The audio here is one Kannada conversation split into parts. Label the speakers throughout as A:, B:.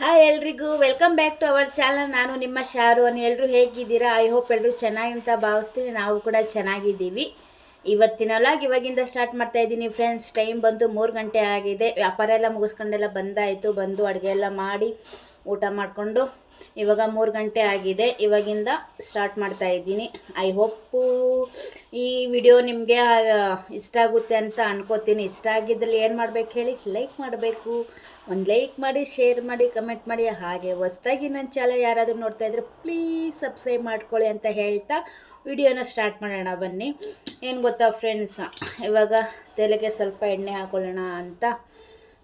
A: ಹಾಯ್ ಎಲ್ರಿಗೂ welcome back to our channel. ನಾನು ನಿಮ್ಮ ಶಾರುನ್. ಎಲ್ಲರೂ ಹೇಗಿದ್ದೀರಾ? ಐ ಹೋಪ್ ಎಲ್ಲರೂ ಚೆನ್ನಾಗಿಂತ ಭಾವಿಸ್ತೀವಿ. ನಾವು ಕೂಡ ಚೆನ್ನಾಗಿದ್ದೀವಿ. ಇವತ್ತಿನ ವ್ಲಾಗ್ ಇವಾಗಿಂದ ಸ್ಟಾರ್ಟ್ ಮಾಡ್ತಾ ಇದ್ದೀನಿ ಫ್ರೆಂಡ್ಸ್. ಟೈಮ್ ಬಂದು 3 ಗಂಟೆ ಆಗಿದೆ. ವ್ಯಾಪಾರ ಎಲ್ಲ ಮುಗಿಸ್ಕೊಂಡೆಲ್ಲ ಬಂದಾಯಿತು. ಬಂದು ಅಡುಗೆ ಎಲ್ಲ ಮಾಡಿ ಊಟ ಮಾಡಿಕೊಂಡು ಇವಾಗ 3 ಗಂಟೆ ಆಗಿದೆ. ಇವಾಗಿಂದ ಸ್ಟಾರ್ಟ್ ಮಾಡ್ತಾ ಇದ್ದೀನಿ. ಐ ಹೋಪ್ಪು ಈ ವಿಡಿಯೋ ನಿಮಗೆ ಇಷ್ಟ ಆಗುತ್ತೆ ಅಂತ ಅನ್ಕೋತೀನಿ. ಇಷ್ಟ ಆಗಿದ್ದಲ್ಲಿ ಏನು ಮಾಡಬೇಕು ಹೇಳಿ? ಲೈಕ್ ಮಾಡಬೇಕು. ಒಂದು ಲೈಕ್ ಮಾಡಿ, ಶೇರ್ ಮಾಡಿ, ಕಮೆಂಟ್ ಮಾಡಿ. ಹಾಗೆ ಹೊಸ್ದಾಗಿ ನನ್ನ ಚಾನಲ್ ಯಾರಾದರೂ ನೋಡ್ತಾ ಇದ್ದರೆ ಪ್ಲೀಸ್ ಸಬ್ಸ್ಕ್ರೈಬ್ ಮಾಡ್ಕೊಳ್ಳಿ ಅಂತ ಹೇಳ್ತಾ ವಿಡಿಯೋನ ಸ್ಟಾರ್ಟ್ ಮಾಡೋಣ ಬನ್ನಿ. ಏನು ಗೊತ್ತಾ ಫ್ರೆಂಡ್ಸ್, ಇವಾಗ ತಲೆಗೆ ಸ್ವಲ್ಪ ಎಣ್ಣೆ ಹಾಕೊಳ್ಳೋಣ ಅಂತ.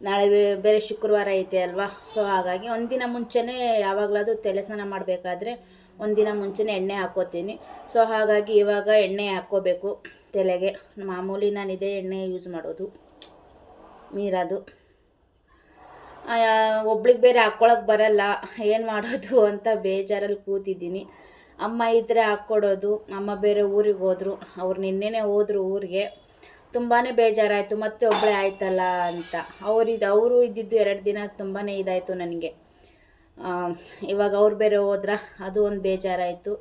A: ನಾಳೆ ಬೇರೆ ಶುಕ್ರವಾರ ಐತೆ ಅಲ್ವಾ. ಸೊ ಹಾಗಾಗಿ ಒಂದಿನ ಮುಂಚೆನೇ ಯಾವಾಗಲಾದರೂ ತಲೆ ಸ್ನಾನ ಮಾಡಬೇಕಾದ್ರೆ ಒಂದಿನ ಮುಂಚೆನೇ ಎಣ್ಣೆ ಹಾಕ್ಕೋತೀನಿ. ಸೊ ಹಾಗಾಗಿ ಇವಾಗ ಎಣ್ಣೆ ಹಾಕ್ಕೋಬೇಕು ತಲೆಗೆ. ಮಾಮೂಲಿ ನಾನು ಇದೇ ಎಣ್ಣೆ ಯೂಸ್ ಮಾಡೋದು, ಮೀರದು. ಒಬ್ಳಿಗೆ ಬೇರೆ ಹಾಕ್ಕೊಳಕ್ಕೆ ಬರಲ್ಲ, ಏನು ಮಾಡೋದು ಅಂತ ಬೇಜಾರಲ್ಲಿ ಕೂತಿದ್ದೀನಿ. ಅಮ್ಮ ಇದ್ದರೆ ಹಾಕ್ಕೊಡೋದು. ಅಮ್ಮ ಬೇರೆ ಊರಿಗೆ ಹೋದರು. ಅವ್ರು ನಿನ್ನೆನೇ ಹೋದರು ಊರಿಗೆ. ತುಂಬಾ ಬೇಜಾರಾಯಿತು, ಮತ್ತೆ ಒಬ್ಬಳೇ ಆಯ್ತಲ್ಲ ಅಂತ. ಅವರು ಇದ್ದಿದ್ದು 2 ದಿನ ತುಂಬಾ ಇದಾಯಿತು ನನಗೆ. ಇವಾಗ ಅವ್ರು ಬೇರೆ ಹೋದ್ರ, ಅದು ಒಂದು ಬೇಜಾರಾಯಿತು.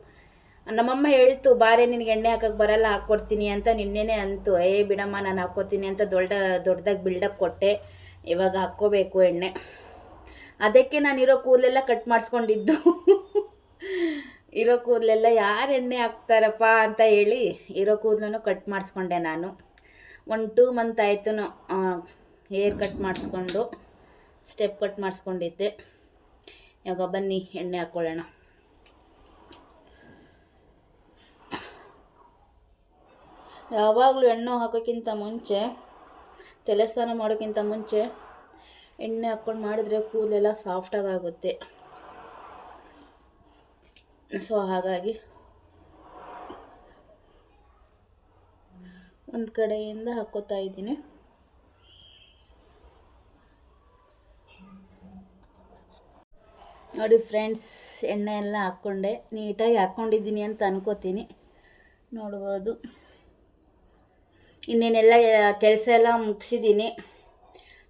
A: ನಮ್ಮಮ್ಮ ಹೇಳ್ತು, ಬಾರೆ ನಿನಗೆ ಎಣ್ಣೆ ಹಾಕೋಕ್ಕೆ ಬರಲ್ಲ, ಹಾಕ್ಕೊಡ್ತೀನಿ ಅಂತ ನಿನ್ನೆನೇ ಅಂತು. ಬಿಡಮ್ಮ ನಾನು ಹಾಕ್ಕೋತೀನಿ ಅಂತ ದೊಡ್ಡದಾಗಿ ಬಿಲ್ಡಪ್ ಕೊಟ್ಟೆ. ಇವಾಗ ಹಾಕ್ಕೋಬೇಕು ಎಣ್ಣೆ. ಅದಕ್ಕೆ ನಾನು ಇರೋ ಕೂದಲೆಲ್ಲ ಕಟ್ ಮಾಡಿಸ್ಕೊಂಡಿದ್ದು. ಇರೋ ಕೂದಲೆಲ್ಲ ಯಾರು ಎಣ್ಣೆ ಹಾಕ್ತಾರಪ್ಪ ಅಂತ ಹೇಳಿ ಇರೋ ಕೂದಲನ್ನು ಕಟ್ ಮಾಡಿಸ್ಕೊಂಡೆ ನಾನು. 1-2 ಮಂತ್ ಆಯಿತು ಹೇರ್ ಕಟ್ ಮಾಡಿಸ್ಕೊಂಡು, ಸ್ಟೆಪ್ ಕಟ್ ಮಾಡಿಸ್ಕೊಂಡಿದ್ದೆ. ಇವಾಗ ಬನ್ನಿ ಎಣ್ಣೆ ಹಾಕ್ಕೊಳ್ಳೋಣ. ಯಾವಾಗಲೂ ಎಣ್ಣೆ ಹಾಕೋಕ್ಕಿಂತ ಮುಂಚೆ, ತಲೆ ಸ್ನಾನ ಮಾಡೋಕ್ಕಿಂತ ಮುಂಚೆ ಎಣ್ಣೆ ಹಾಕ್ಕೊಂಡು ಮಾಡಿದ್ರೆ ಕೂದಲೆಲ್ಲ ಸಾಫ್ಟಾಗಿ ಆಗುತ್ತೆ. ಸೊ ಹಾಗಾಗಿ ಒಂದು ಕಡೆಯಿಂದ ಹಾಕ್ಕೋತಾ ಇದ್ದೀನಿ. ನೋಡಿ ಫ್ರೆಂಡ್ಸ್, ಎಣ್ಣೆ ಎಲ್ಲ ಹಾಕ್ಕೊಂಡೆ. ನೀಟಾಗಿ ಹಾಕ್ಕೊಂಡಿದ್ದೀನಿ ಅಂತ ಅನ್ಕೋತೀನಿ. ನೋಡ್ಬೋದು. ಇನ್ನೇನೆಲ್ಲ ಕೆಲಸ ಎಲ್ಲ ಮುಗಿಸಿದ್ದೀನಿ.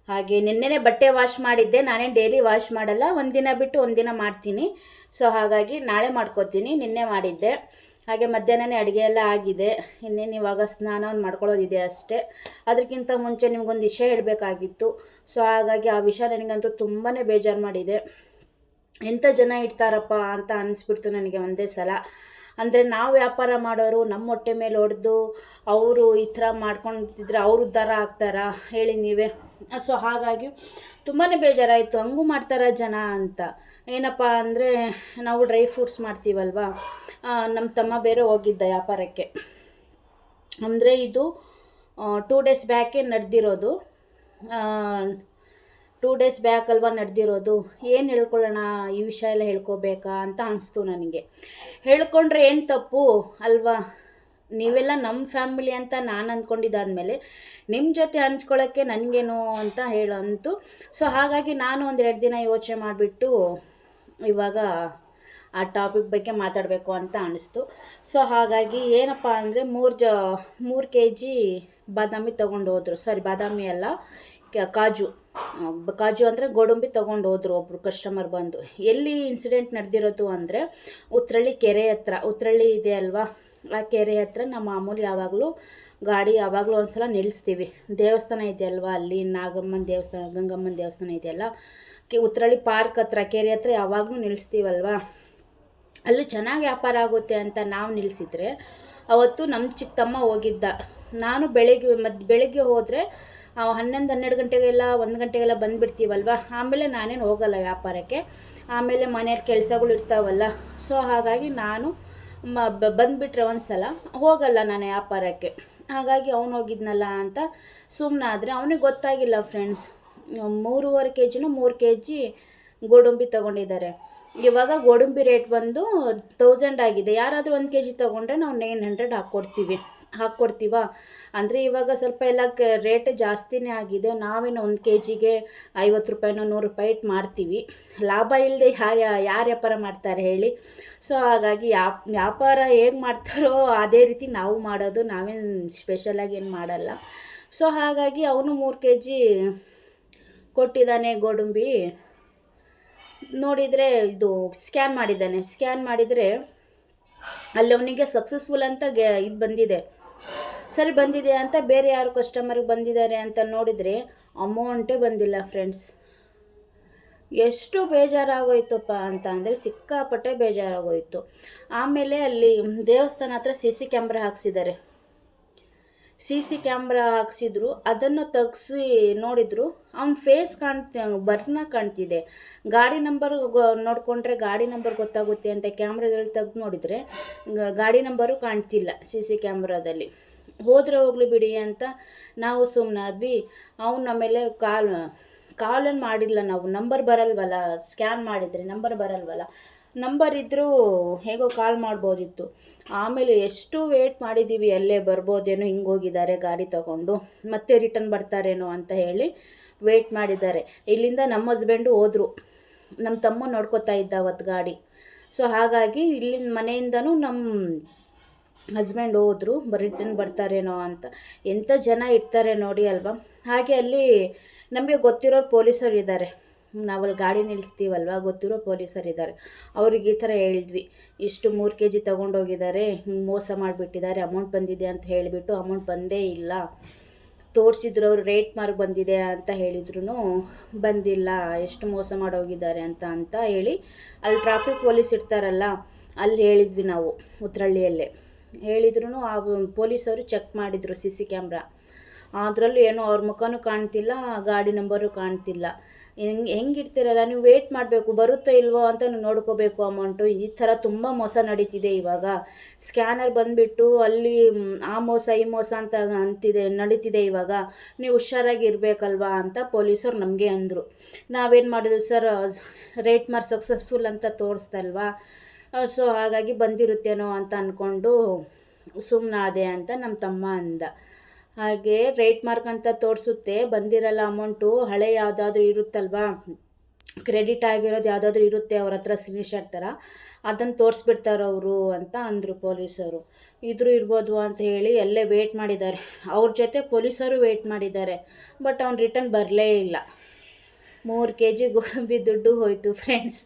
A: ಹಾಗೆ ನಿನ್ನೆನೇ ಬಟ್ಟೆ ವಾಶ್ ಮಾಡಿದ್ದೆ. ನಾನೇನು ಡೈಲಿ ವಾಶ್ ಮಾಡಲ್ಲ, ಒಂದಿನ ಬಿಟ್ಟು ಒಂದಿನ ಮಾಡ್ತೀನಿ. ಸೊ ಹಾಗಾಗಿ ನಾಳೆ ಮಾಡ್ಕೋತೀನಿ. ನಿನ್ನೆ ಮಾಡಿದ್ದೆ. ಹಾಗೆ ಮಧ್ಯಾಹ್ನನೇ ಅಡುಗೆ ಎಲ್ಲ ಆಗಿದೆ. ಇನ್ನೇನು ಇವಾಗ ಸ್ನಾನ ಒಂದು ಮಾಡ್ಕೊಳ್ಳೋದಿದೆ ಅಷ್ಟೇ. ಅದಕ್ಕಿಂತ ಮುಂಚೆ ನಿಮಗೊಂದು ವಿಷಯ ಹೇಳಬೇಕಾಗಿತ್ತು. ಸೊ ಹಾಗಾಗಿ ಆ ವಿಷಯ ನನಗಂತೂ ತುಂಬಾ ಬೇಜಾರು ಮಾಡಿದೆ. ಎಂಥ ಜನ ಇರ್ತಾರಪ್ಪ ಅಂತ ಅನಿಸ್ಬಿಡ್ತು ನನಗೆ ಒಂದೇ ಸಲ. ಅಂದರೆ ನಾವು ವ್ಯಾಪಾರ ಮಾಡೋರು ನಮ್ಮ ಹೊಟ್ಟೆ ಮೇಲೆ ಹೊಡೆದು ಅವರು ಈ ಥರ ಮಾಡ್ಕೊಂಡಿದ್ರೆ ಅವರು ಉದ್ಧಾರ ಆಗ್ತಾರಾ ಹೇಳಿ ನೀವೇ? ಸೊ ಹಾಗಾಗಿ ತುಂಬಾ ಬೇಜಾರಾಯಿತು. ಹಂಗೂ ಮಾಡ್ತಾರ ಜನ ಅಂತ. ಏನಪ್ಪ ಅಂದರೆ, ನಾವು ಡ್ರೈ ಫ್ರೂಟ್ಸ್ ಮಾಡ್ತೀವಲ್ವ. ನಮ್ಮ ತಮ್ಮ ಬೇರೆ ಹೋಗಿದ್ದ ವ್ಯಾಪಾರಕ್ಕೆ. ಅಂದರೆ ಇದು 2 ಡೇಸ್ ಬ್ಯಾಕೇ ನಡೆದಿರೋದು. 2 ಡೇಸ್ ಬ್ಯಾಕ್ ಅಲ್ವಾ ನಡೆದಿರೋದು. ಏನು ಹೇಳ್ಕೊಳ್ಳೋಣ, ಈ ವಿಷಯ ಎಲ್ಲ ಹೇಳ್ಕೋಬೇಕಾ ಅಂತ ಅನಿಸ್ತು ನನಗೆ. ಹೇಳ್ಕೊಂಡ್ರೆ ಏನು ತಪ್ಪು ಅಲ್ವಾ? ನೀವೆಲ್ಲ ನಮ್ಮ ಫ್ಯಾಮಿಲಿ ಅಂತ ನಾನು ಅಂದ್ಕೊಂಡಿದ್ದಾದಮೇಲೆ ನಿಮ್ಮ ಜೊತೆ ಹಂಚ್ಕೊಳ್ಳೋಕ್ಕೆ ನನಗೇನು ಅಂತ ಹೇಳಂತು. ಸೊ ಹಾಗಾಗಿ ನಾನು 1-2 ದಿನ ಯೋಚನೆ ಮಾಡಿಬಿಟ್ಟು ಇವಾಗ ಆ ಟಾಪಿಕ್ ಬಗ್ಗೆ ಮಾತಾಡಬೇಕು ಅಂತ ಅನಿಸ್ತು. ಸೊ ಹಾಗಾಗಿ ಏನಪ್ಪ ಅಂದರೆ 3 kg ಬಾದಾಮಿ ತೊಗೊಂಡು ಹೋದರು. ಸಾರಿ, ಬಾದಾಮಿ ಅಲ್ಲ, ಕಾಜು ಅಂದರೆ ಗೋಡಂಬಿ ತೊಗೊಂಡು ಹೋದ್ರು ಒಬ್ಬರು ಕಸ್ಟಮರ್ ಬಂದು. ಎಲ್ಲಿ ಇನ್ಸಿಡೆಂಟ್ ನಡೆದಿರೋದು ಅಂದರೆ, ಉತ್ರಳ್ಳಿ ಕೆರೆ ಹತ್ರ. ಉತ್ರಳ್ಳಿ ಇದೆ ಅಲ್ವಾ, ಆ ಕೆರೆ ಹತ್ರ ನಮ್ಮ ಮಾಮೂಲಿ ಯಾವಾಗಲೂ ಗಾಡಿ ಯಾವಾಗಲೂ ಒಂದು ಸಲ ನಿಲ್ಲಿಸ್ತೀವಿ. ದೇವಸ್ಥಾನ ಇದೆ ಅಲ್ವಾ, ಅಲ್ಲಿ ನಾಗಮ್ಮನ ದೇವಸ್ಥಾನ, ಗಂಗಮ್ಮನ ದೇವಸ್ಥಾನ ಇದೆಯಲ್ಲ, ಉತ್ರಳ್ಳಿ ಪಾರ್ಕ್ ಹತ್ರ, ಕೆರೆ ಹತ್ರ ಯಾವಾಗಲೂ ನಿಲ್ಲಿಸ್ತೀವಲ್ವ. ಅಲ್ಲಿ ಚೆನ್ನಾಗಿ ವ್ಯಾಪಾರ ಆಗುತ್ತೆ ಅಂತ ನಾವು ನಿಲ್ಲಿಸಿದ್ರೆ, ಅವತ್ತು ನಮ್ಮ ಚಿಕ್ಕ ತಮ್ಮ ಹೋಗಿದ್ದ. ನಾನು ಬೆಳಗ್ಗೆ ಹೋದರೆ 11-12 ಗಂಟೆಗೆಲ್ಲ 1 ಗಂಟೆಗೆಲ್ಲ ಬಂದುಬಿಡ್ತೀವಲ್ವ. ಆಮೇಲೆ ನಾನೇನು ಹೋಗಲ್ಲ ವ್ಯಾಪಾರಕ್ಕೆ. ಆಮೇಲೆ ಮನೇಲಿ ಕೆಲಸಗಳು ಇರ್ತಾವಲ್ಲ. ಸೊ ಹಾಗಾಗಿ ನಾನು ಬಂದುಬಿಟ್ರೆ ಒಂದು ಸಲ ಹೋಗಲ್ಲ ನಾನು ವ್ಯಾಪಾರಕ್ಕೆ. ಹಾಗಾಗಿ ಅವನು ಹೋಗಿದ್ನಲ್ಲ ಅಂತ ಸುಮ್ಮನಾದರೆ, ಅವನಿಗೆ ಗೊತ್ತಾಗಿಲ್ಲ ಫ್ರೆಂಡ್ಸ್. 3.5 kg 3 kg ಗೋಡಂಬಿ ತೊಗೊಂಡಿದ್ದಾರೆ. ಇವಾಗ ಗೋಡಂಬಿ ರೇಟ್ ಬಂದು 1000 ಆಗಿದೆ. ಯಾರಾದರೂ 1 kg ತೊಗೊಂಡ್ರೆ ನಾವು 900 ಹಾಕ್ಕೊಡ್ತೀವ. ಅಂದರೆ ಇವಾಗ ಸ್ವಲ್ಪ ಎಲ್ಲ ರೇಟ್ ಜಾಸ್ತಿನೇ ಆಗಿದೆ. ನಾವೇನು 1 kgಗೆ 50 ರೂಪಾಯಿನೋ 100 ರೂಪಾಯಿ ಇಟ್ಟು ಮಾರ್ತೀವಿ. ಲಾಭ ಇಲ್ಲದೆ ಯಾರು ವ್ಯಾಪಾರ ಮಾಡ್ತಾರೆ ಹೇಳಿ? ಸೊ ಹಾಗಾಗಿ ವ್ಯಾಪಾರ ಹೇಗೆ ಮಾಡ್ತಾರೋ ಅದೇ ರೀತಿ ನಾವು ಮಾಡೋದು. ನಾವೇನು ಸ್ಪೆಷಲಾಗಿ ಏನು ಮಾಡಲ್ಲ. ಸೊ ಹಾಗಾಗಿ ಅವನು 3 kg ಕೊಟ್ಟಿದ್ದಾನೆ ಗೋಡಂಬಿ. ನೋಡಿದರೆ ಇದು ಸ್ಕ್ಯಾನ್ ಮಾಡಿದ್ದಾನೆ. ಸ್ಕ್ಯಾನ್ ಮಾಡಿದರೆ ಅಲ್ಲಿ ಅವನಿಗೆ ಸಕ್ಸಸ್ಫುಲ್ ಅಂತ ಇದು ಬಂದಿದೆ. ಸರಿ ಬಂದಿದೆ ಅಂತ ಬೇರೆ ಯಾರು ಕಸ್ಟಮರ್ಗೆ ಬಂದಿದ್ದಾರೆ ಅಂತ ನೋಡಿದರೆ ಅಮೌಂಟೇ ಬಂದಿಲ್ಲ ಫ್ರೆಂಡ್ಸ್. ಎಷ್ಟು ಬೇಜಾರಾಗೋಯ್ತಪ್ಪ ಅಂತ ಅಂದರೆ ಸಿಕ್ಕಾಪಟ್ಟೆ ಬೇಜಾರಾಗೋಯಿತು. ಆಮೇಲೆ ಅಲ್ಲಿ ದೇವಸ್ಥಾನ ಹತ್ರ CC ಕ್ಯಾಮ್ರಾ ಹಾಕ್ಸಿದ್ದಾರೆ. CC ಕ್ಯಾಮ್ರಾ ಹಾಕ್ಸಿದ್ರು, ಅದನ್ನು ತೆಗ್ಸಿ ನೋಡಿದ್ರು ಅವ್ನ ಫೇಸ್ ಬರ್ನ ಕಾಣ್ತಿದೆ. ಗಾಡಿ ನಂಬರ್ ನೋಡಿಕೊಂಡ್ರೆ ಗಾಡಿ ನಂಬರ್ ಗೊತ್ತಾಗುತ್ತೆ ಅಂತ ಕ್ಯಾಮ್ರಾದಲ್ಲಿ ತೆಗ್ದು ನೋಡಿದರೆ ಗಾಡಿ ನಂಬರು ಕಾಣ್ತಿಲ್ಲ CC ಕ್ಯಾಮ್ರಾದಲ್ಲಿ. ಹೋದರೆ ಹೋಗ್ಲಿ ಬಿಡಿ ಅಂತ ನಾವು ಸುಮ್ಮನಾದ್ವಿ. ಅವನು ಆಮೇಲೆ ಕಾಲನ್ನು ಮಾಡಿಲ್ಲ. ನಾವು ನಂಬರ್ ಬರಲ್ವಲ್ಲ, ಸ್ಕ್ಯಾನ್ ಮಾಡಿದರೆ ನಂಬರ್ ಬರಲ್ವಲ್ಲ. ನಂಬರ್ ಇದ್ದರೂ ಹೇಗೋ ಕಾಲ್ ಮಾಡ್ಬೋದಿತ್ತು. ಆಮೇಲೆ ಎಷ್ಟು ವೇಟ್ ಮಾಡಿದ್ದೀವಿ, ಅಲ್ಲೇ ಬರ್ಬೋದೇನೋ, ಹಿಂಗೆ ಹೋಗಿದ್ದಾರೆ ಗಾಡಿ ತಗೊಂಡು ಮತ್ತೆ ರಿಟರ್ನ್ ಬರ್ತಾರೇನೋ ಅಂತ ಹೇಳಿ ವೇಟ್ ಮಾಡಿದ್ದಾರೆ. ಇಲ್ಲಿಂದ ನಮ್ಮ ಹಸ್ಬೆಂಡು ಹೋದರು, ನಮ್ಮ ತಮ್ಮ ನೋಡ್ಕೋತಾ ಇದ್ದ ಅವತ್ತು ಗಾಡಿ. ಸೊ ಹಾಗಾಗಿ ಇಲ್ಲಿಂದ ಮನೆಯಿಂದನೂ ನಮ್ಮ ಹಸ್ಬೆಂಡ್ ಹೋದರು, ರಿಟರ್ನ್ ಬರ್ತಾರೇನೋ ಅಂತ. ಎಂಥ ಜನ ಇರ್ತಾರೆ ನೋಡಿ ಅಲ್ವಾ. ಹಾಗೆ ಅಲ್ಲಿ ನಮಗೆ ಗೊತ್ತಿರೋರು ಪೊಲೀಸರು ಇದ್ದಾರೆ. ನಾವಲ್ಲಿ ಗಾಡಿ ನಿಲ್ಲಿಸ್ತೀವಲ್ವ, ಗೊತ್ತಿರೋ ಪೊಲೀಸರು ಇದ್ದಾರೆ. ಅವ್ರಿಗೆ ಈ ಥರ ಹೇಳಿದ್ವಿ, ಇಷ್ಟು 3 kg ತೊಗೊಂಡೋಗಿದ್ದಾರೆ, ಮೋಸ ಮಾಡಿಬಿಟ್ಟಿದ್ದಾರೆ, ಅಮೌಂಟ್ ಬಂದಿದೆ ಅಂತ ಹೇಳಿಬಿಟ್ಟು ಅಮೌಂಟ್ ಬಂದೇ ಇಲ್ಲ. ತೋರಿಸಿದ್ರು ಅವರು ರೇಟ್ ಮಾರ್ಕ್ ಬಂದಿದೆ ಅಂತ ಹೇಳಿದ್ರು ಬಂದಿಲ್ಲ, ಎಷ್ಟು ಮೋಸ ಮಾಡೋಗಿದ್ದಾರೆ ಅಂತ ಹೇಳಿ ಅಲ್ಲಿ ಟ್ರಾಫಿಕ್ ಪೊಲೀಸ್ ಇರ್ತಾರಲ್ಲ, ಅಲ್ಲಿ ಹೇಳಿದ್ವಿ ನಾವು ಉತ್ರಳ್ಳಿಯಲ್ಲೇ. ಹೇಳಿದ್ರು ಆ ಪೊಲೀಸವರು ಚೆಕ್ ಮಾಡಿದರು CC ಕ್ಯಾಮ್ರಾ. ಅದರಲ್ಲೂ ಏನೋ ಅವ್ರ ಮುಖನೂ ಕಾಣ್ತಿಲ್ಲ, ಗಾಡಿ ನಂಬರು ಕಾಣ್ತಿಲ್ಲ. ಹೆಂಗಿರ್ತೀರಲ್ಲ ನೀವು, ವೇಟ್ ಮಾಡಬೇಕು, ಬರುತ್ತೋ ಇಲ್ವೋ ಅಂತ ನೋಡ್ಕೋಬೇಕು ಅಮೌಂಟು. ಈ ಥರ ತುಂಬ ಮೋಸ ನಡೀತಿದೆ ಇವಾಗ. ಸ್ಕ್ಯಾನರ್ ಬಂದುಬಿಟ್ಟು ಅಲ್ಲಿ ಆ ಮೋಸ ಈ ಮೋಸ ಅಂತ ನಡೀತಿದೆ ಇವಾಗ. ನೀವು ಹುಷಾರಾಗಿ ಇರಬೇಕಲ್ವಾ ಅಂತ ಪೊಲೀಸರು ನಮಗೆ ಅಂದರು. ನಾವೇನು ಮಾಡಿದ್ವಿ ಸರ್, ರೇಟ್ ಮಾರ್ ಸಕ್ಸಸ್ಫುಲ್ ಅಂತ ತೋರಿಸ್ತಲ್ವಾ, ಸೊ ಹಾಗಾಗಿ ಬಂದಿರುತ್ತೇನೋ ಅಂತ ಅಂದ್ಕೊಂಡು ಸುಮ್ಮನಾದೆ ಅಂತ ನಮ್ಮ ತಮ್ಮ ಅಂದ. ಹಾಗೆ ರೇಟ್ ಮಾರ್ಕ್ ಅಂತ ತೋರಿಸುತ್ತೆ, ಬಂದಿರಲ್ಲ ಅಮೌಂಟು. ಹಳೆ ಯಾವುದಾದ್ರೂ ಇರುತ್ತಲ್ವಾ, ಕ್ರೆಡಿಟ್ ಆಗಿರೋದು ಯಾವುದಾದ್ರೂ ಇರುತ್ತೆ ಅವ್ರ ಹತ್ರ ಸ್ಕ್ರೀನ್ಶಾಟ್ ಥರ, ಅದನ್ನು ತೋರಿಸ್ಬಿಡ್ತಾರೆ ಅವರು ಅಂತ ಅಂದರು ಪೊಲೀಸರು. ಇರ್ಬೋದು ಅಂತ ಹೇಳಿ ಎಲ್ಲೇ ವೇಟ್ ಮಾಡಿದ್ದಾರೆ. ಅವ್ರ ಜೊತೆ ಪೊಲೀಸರು ವೇಟ್ ಮಾಡಿದ್ದಾರೆ. ಬಟ್ ಅವ್ನು ರಿಟರ್ನ್ ಬರಲೇ ಇಲ್ಲ. 3 kg ಗೋಡಂಬಿ ದುಡ್ಡು ಹೋಯಿತು ಫ್ರೆಂಡ್ಸ್.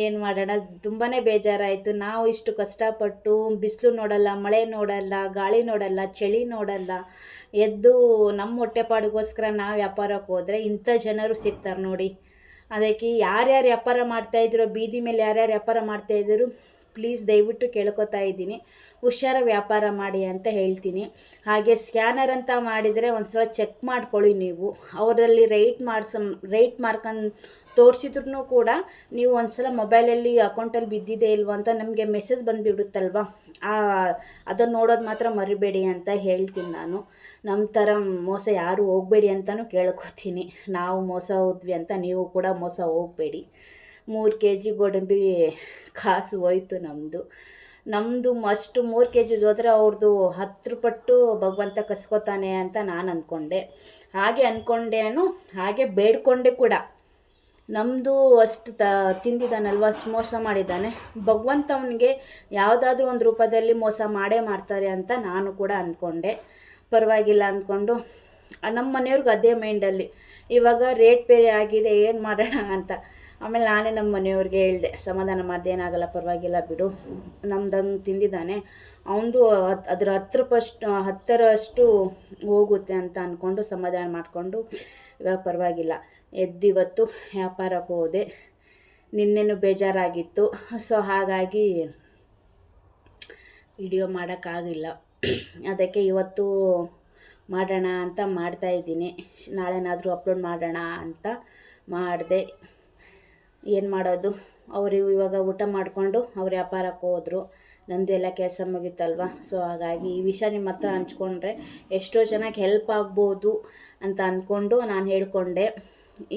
A: ಏನು ಮಾಡೋಣ, ತುಂಬಾ ಬೇಜಾರಾಯಿತು. ನಾವು ಇಷ್ಟು ಕಷ್ಟಪಟ್ಟು ಬಿಸಿಲು ನೋಡಲ್ಲ, ಮಳೆ ನೋಡಲ್ಲ, ಗಾಳಿ ನೋಡಲ್ಲ, ಚಳಿ ನೋಡಲ್ಲ, ಎದ್ದು ನಮ್ಮ ಹೊಟ್ಟೆಪಾಡಿಗೋಸ್ಕರ ನಾವು ವ್ಯಾಪಾರಕ್ಕೆ ಹೋದರೆ ಇಂಥ ಜನರು ಸಿಗ್ತಾರೆ ನೋಡಿ. ಅದಕ್ಕೆ ಯಾರ್ಯಾರು ವ್ಯಾಪಾರ ಮಾಡ್ತಾಯಿದ್ರು, ಬೀದಿ ಮೇಲೆ ಯಾರ್ಯಾರು ವ್ಯಾಪಾರ ಮಾಡ್ತಾಯಿದ್ರು, ಪ್ಲೀಸ್ ದಯವಿಟ್ಟು ಕೇಳ್ಕೊತಾ ಇದ್ದೀನಿ, ಹುಷಾರಾಗಿ ವ್ಯಾಪಾರ ಮಾಡಿ ಅಂತ ಹೇಳ್ತೀನಿ. ಹಾಗೆ ಸ್ಕ್ಯಾನರ್ ಅಂತ ಮಾಡಿದರೆ ಒಂದು ಸಲ ಚೆಕ್ ಮಾಡ್ಕೊಳ್ಳಿ ನೀವು. ಅವರಲ್ಲಿ ರೇಟ್ ಮಾರ್ಕನ್ನು ತೋರಿಸಿದ್ರು ಕೂಡ ನೀವು ಒಂದು ಸಲ ಮೊಬೈಲಲ್ಲಿ ಅಕೌಂಟಲ್ಲಿ ಬಿದ್ದಿದೆ ಇಲ್ವೋ ಅಂತ ನಮಗೆ ಮೆಸೇಜ್ ಬಂದುಬಿಡುತ್ತಲ್ವ, ಅದನ್ನು ನೋಡೋದು ಮಾತ್ರ ಮರಿಬೇಡಿ ಅಂತ ಹೇಳ್ತೀನಿ ನಾನು. ನಮ್ಮ ಥರ ಮೋಸ ಯಾರೂ ಹೋಗಬೇಡಿ ಅಂತಲೂ ಕೇಳ್ಕೊತೀನಿ. ನಾವು ಮೋಸ ಹೋದ್ವಿ ಅಂತ ನೀವು ಕೂಡ ಮೋಸ ಹೋಗಬೇಡಿ. 3 kg ಗೋಡಂಬಿ ಕಾಸು ಹೋಯ್ತು ನಮ್ಮದು ಅಷ್ಟು 3 kg ಹೋದರೆ ಅವ್ರದ್ದು 10 ಪಟ್ಟು ಭಗವಂತ ಕಸ್ಕೋತಾನೆ ಅಂತ ನಾನು ಅಂದ್ಕೊಂಡೆ. ಹಾಗೆ ಬೇಡ್ಕೊಂಡೆ ಕೂಡ. ನಮ್ಮದು ಅಷ್ಟು ತಿಂದಿದ್ದಾನಲ್ವ, ಮೋಸ ಮಾಡಿದ್ದಾನೆ, ಭಗವಂತ ಅವನಿಗೆ ಯಾವುದಾದ್ರೂ ಒಂದು ರೂಪದಲ್ಲಿ ಮೋಸ ಮಾಡೇ ಮಾಡ್ತಾರೆ ಅಂತ ನಾನು ಕೂಡ ಅಂದ್ಕೊಂಡೆ. ಪರವಾಗಿಲ್ಲ ಅಂದ್ಕೊಂಡು ನಮ್ಮ ಮನೆಯವ್ರಿಗೆ ಅದೇ ಮೈಂಡಲ್ಲಿ. ಇವಾಗ ರೇಟ್ ಬೇರೆ ಆಗಿದೆ, ಏನು ಮಾಡೋಣ ಅಂತ. ಆಮೇಲೆ ನಾನೇ ನಮ್ಮ ಮನೆಯವ್ರಿಗೆ ಹೇಳಿದೆ, ಸಮಾಧಾನ ಮಾಡಿದೆ, ಏನಾಗಲ್ಲ, ಪರವಾಗಿಲ್ಲ ಬಿಡು, ನಮ್ದಂಗೆ ತಿಂದಿದ್ದಾನೆ, ಅವನದು ಅದರ 10ರಷ್ಟು ಹೋಗುತ್ತೆ ಅಂತ ಅಂದ್ಕೊಂಡು ಸಮಾಧಾನ ಮಾಡಿಕೊಂಡು ಇವಾಗ ಪರವಾಗಿಲ್ಲ. ಇವತ್ತು ವ್ಯಾಪಾರಕ್ಕೆ ಹೋದೆ. ನಿನ್ನೆನೂ ಬೇಜಾರಾಗಿತ್ತು, ಸೊ ಹಾಗಾಗಿ ವಿಡಿಯೋ ಮಾಡೋಕ್ಕಾಗಿಲ್ಲ. ಅದಕ್ಕೆ ಇವತ್ತು ಮಾಡೋಣ ಅಂತ ಮಾಡ್ತಾಯಿದ್ದೀನಿ. ನಾಳೆನಾದರೂ ಅಪ್ಲೋಡ್ ಮಾಡೋಣ ಅಂತ ಮಾಡಿದೆ. ಏನು ಮಾಡೋದು, ಅವರು ಇವಾಗ ಊಟ ಮಾಡಿಕೊಂಡು ಅವ್ರ ವ್ಯಾಪಾರಕ್ಕೆ ಹೋದರು. ನಂದು ಎಲ್ಲ ಕೆಲಸ ಮುಗಿತಲ್ವ. ಸೊ ಹಾಗಾಗಿ ಈ ವಿಷಯ ನಿಮ್ಮ ಹತ್ರ ಹಂಚ್ಕೊಂಡ್ರೆ ಎಷ್ಟೋ ಜನಕ್ಕೆ ಹೆಲ್ಪ್ ಆಗ್ಬೋದು ಅಂತ ಅಂದ್ಕೊಂಡು ನಾನು ಹೇಳ್ಕೊಂಡೆ.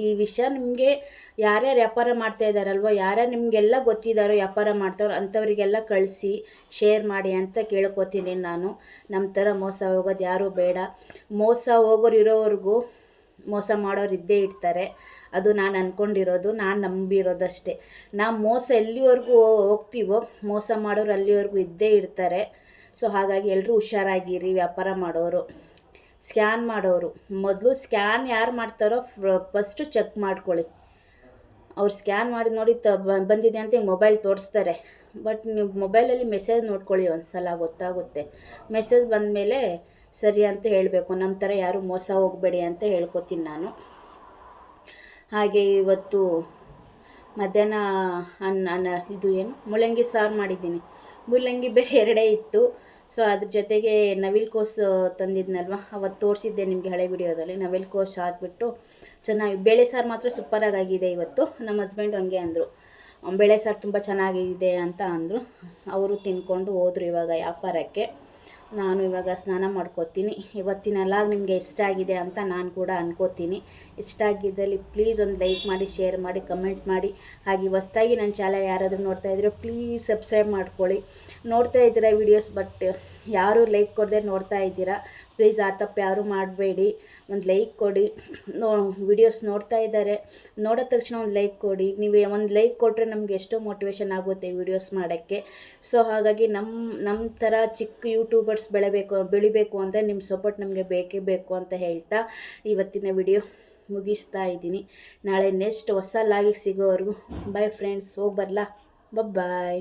A: ಈ ವಿಷಯ ನಿಮಗೆ ಯಾರ್ಯಾರು ವ್ಯಾಪಾರ ಮಾಡ್ತಾಯಿದ್ದಾರಲ್ವ, ಯಾರ್ಯಾರು ನಿಮಗೆಲ್ಲ ಗೊತ್ತಿದ್ದಾರೋ ವ್ಯಾಪಾರ ಮಾಡ್ತಾರೋ ಅಂಥವರಿಗೆಲ್ಲ ಕಳಿಸಿ ಶೇರ್ ಮಾಡಿ ಅಂತ ಕೇಳ್ಕೊತೀನಿ ನಾನು. ನಮ್ಮ ಥರ ಮೋಸ ಹೋಗೋದು ಯಾರೂ ಬೇಡ. ಮೋಸ ಹೋಗೋರು ಇರೋವರೆಗೂ ಮೋಸ ಮಾಡೋರು ಇದ್ದೇ ಇರ್ತಾರೆ. ಅದು ನಾನು ಅಂದ್ಕೊಂಡಿರೋದು, ನಾನು ನಂಬಿರೋದಷ್ಟೇ. ನಾವು ಮೋಸ ಎಲ್ಲಿವರೆಗೂ ಹೋಗ್ತೀವೋ ಮೋಸ ಮಾಡೋರು ಅಲ್ಲಿವರೆಗೂ ಇದ್ದೇ ಇರ್ತಾರೆ. ಸೊ ಹಾಗಾಗಿ ಎಲ್ಲರೂ ಹುಷಾರಾಗಿರಿ. ವ್ಯಾಪಾರ ಮಾಡೋರು, ಸ್ಕ್ಯಾನ್ ಮಾಡೋರು, ಮೊದಲು ಸ್ಕ್ಯಾನ್ ಯಾರು ಮಾಡ್ತಾರೋ ಫಸ್ಟು ಚೆಕ್ ಮಾಡ್ಕೊಳ್ಳಿ. ಅವ್ರು ಸ್ಕ್ಯಾನ್ ಮಾಡಿ ನೋಡಿ ಬಂದಿದೆ ಅಂತ ಮೊಬೈಲ್ ತೋರಿಸ್ತಾರೆ. ಬಟ್ ನೀವು ಮೊಬೈಲಲ್ಲಿ ಮೆಸೇಜ್ ನೋಡ್ಕೊಳ್ಳಿ ಒಂದು ಸಲ, ಗೊತ್ತಾಗುತ್ತೆ. ಮೆಸೇಜ್ ಬಂದಮೇಲೆ ಸರಿ ಅಂತ ಹೇಳಬೇಕು. ನಮ್ಮ ಥರ ಯಾರೂ ಮೋಸ ಹೋಗಬೇಡಿ ಅಂತ ಹೇಳ್ಕೊತೀನಿ ನಾನು. ಹಾಗೆ ಇವತ್ತು ಮಧ್ಯಾಹ್ನ ಇದು ಏನು ಮುಳ್ಳಂಗಿ ಸಾರು ಮಾಡಿದ್ದೀನಿ. ಮುಳ್ಳಂಗಿ ಬೇರೆ ಎರಡೇ ಇತ್ತು. ಸೊ ಅದ್ರ ಜೊತೆಗೆ ನವಿಲುಕೋಸು ತಂದಿದ್ನಲ್ವ, ಅವತ್ತು ತೋರಿಸಿದ್ದೆ ನಿಮಗೆ ಹಳೆ ವಿಡಿಯೋದಲ್ಲಿ. ನವಿಲುಕೋಸು ಹಾಕ್ಬಿಟ್ಟು ಚೆನ್ನಾಗಿ, ಬೇಳೆ ಸಾರು ಮಾತ್ರ ಸೂಪರಾಗಿದೆ ಇವತ್ತು. ನಮ್ಮ ಹಸ್ಬೆಂಡು ಹಂಗೆ ಅಂದರು, ಬೇಳೆ ಸಾರು ತುಂಬ ಚೆನ್ನಾಗಿದೆ ಅಂತ ಅಂದರು. ಅವರು ತಿನ್ಕೊಂಡು ಹೋದರು ಇವಾಗ ವ್ಯಾಪಾರಕ್ಕೆ. ನಾನು ಇವಾಗ ಸ್ನಾನ ಮಾಡ್ಕೋತೀನಿ. ಇವತ್ತಿನ ಲಾಗ್ ನಿಮಗೆ ಇಷ್ಟ ಆಗಿದೆ ಅಂತ ನಾನು ಕೂಡ ಅನ್ಕೋತೀನಿ. ಇಷ್ಟ ಆಗಿದ್ದಲ್ಲಿ ಪ್ಲೀಸ್ ಒಂದು ಲೈಕ್ ಮಾಡಿ, ಶೇರ್ ಮಾಡಿ, ಕಮೆಂಟ್ ಮಾಡಿ. ಹಾಗೆ ಹೊಸ್ದಾಗಿ ನನ್ನ ಚಾನಲ್ ಯಾರಾದರೂ ನೋಡ್ತಾ ಇದ್ದರೆ ಪ್ಲೀಸ್ ಸಬ್ಸ್ಕ್ರೈಬ್ ಮಾಡ್ಕೊಳ್ಳಿ. ನೋಡ್ತಾ ಇದ್ದೀರಾ ವೀಡಿಯೋಸ್, ಬಟ್ ಯಾರೂ ಲೈಕ್ ಕೊಡದೆ ನೋಡ್ತಾ ಇದ್ದೀರಾ. ಪ್ಲೀಸ್ ಆ ತಪ್ಪು ಯಾರೂ ಮಾಡಬೇಡಿ, ಒಂದು ಲೈಕ್ ಕೊಡಿ. ವೀಡಿಯೋಸ್ ನೋಡ್ತಾ ಇದ್ದಾರೆ, ನೋಡೋ ತಕ್ಷಣ ಒಂದು ಲೈಕ್ ಕೊಡಿ. ನೀವು ಒಂದು ಲೈಕ್ ಕೊಟ್ಟರೆ ನಮಗೆ ಎಷ್ಟೋ ಮೋಟಿವೇಶನ್ ಆಗುತ್ತೆ ವೀಡಿಯೋಸ್ ಮಾಡೋಕ್ಕೆ. ಸೊ ಹಾಗಾಗಿ ನಮ್ಮ ಥರ ಚಿಕ್ಕ ಯೂಟ್ಯೂಬರ್ಸ್ ಬೆಳಿಬೇಕು ಅಂದರೆ ನಿಮ್ಮ ಸಪೋರ್ಟ್ ನಮಗೆ ಬೇಕೇ ಬೇಕು ಅಂತ ಹೇಳ್ತಾ ಇವತ್ತಿನ ವಿಡಿಯೋ ಮುಗಿಸ್ತಾ ಇದ್ದೀನಿ. ನಾಳೆ ನೆಕ್ಸ್ಟ್ ಹೊಸ ಲಾಗಿಗೆ ಸಿಗೋವರೆಗೂ ಬಾಯ್ ಫ್ರೆಂಡ್ಸ್. ಹೋಗಿ ಬರಲಾ? ಬಾಯ್.